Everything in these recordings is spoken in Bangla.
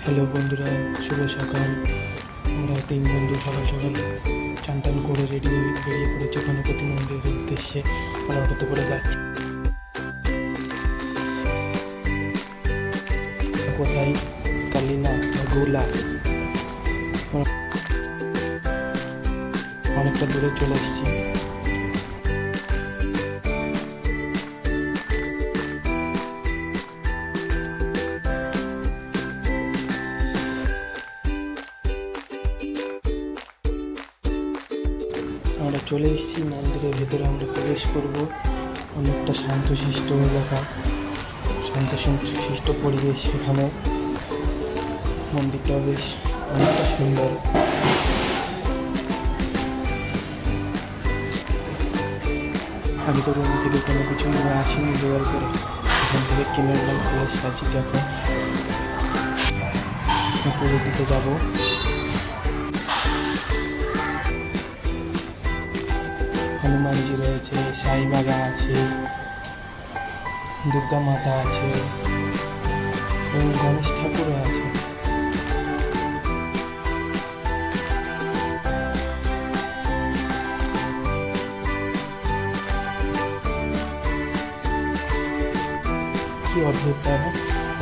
হ্যালো বন্ধুরা, শুভ সকাল। আমরা তিন বন্ধু সকাল সকাল চান টান করে রেডি হয়ে বেরিয়ে পড়েছি গণপতি মন্দিরের উদ্দেশ্যে। আমরা অটোতে করে যাচ্ছি। কোথায়? কালিনা গোলা, অনেকটা দূরে চলে এসেছি। আমরা চলে এসেছি মন্দিরের ভেতরে। আমরা প্রবেশ করব। অনেকটা শান্তশিষ্ট এলাকা, শান্তশিষ্ট পরিবেশ এখানে। মন্দিরটা বেশ অনেকটা সুন্দর। আমি তো রুম থেকে কোনো কিছু নিয়ে আসিনি জোগাড় করে, এখান থেকে কিনে নিলাম। চলে এসেছি, দেখো পুজো দিতে যাবো। হনুমানজি রয়েছে, সাই বাবা আছে, দুর্গা মাতা আছে এবং গণেশ ঠাকুরও আছে। কি অদ্ভুত, তাই না?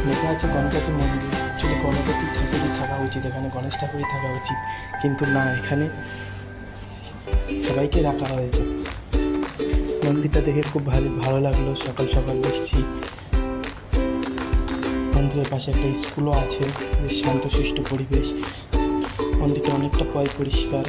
লেখা আছে গণপতি মন্দির। অ্যাকচুয়ালি গণপতি ঠাকুরই থাকা উচিত এখানে, গণেশ ঠাকুরই থাকা উচিত, কিন্তু না, এখানে সবাইকে রাখা হয়েছে। মন্দিরটা দেখে খুব ভালো লাগলো। সকাল সকাল এসেছি। মন্দিরের পাশে একটা স্কুলও আছে, বেশ শান্তশিষ্ট পরিবেশ। মন্দিরটা অনেকটা পরিষ্কার।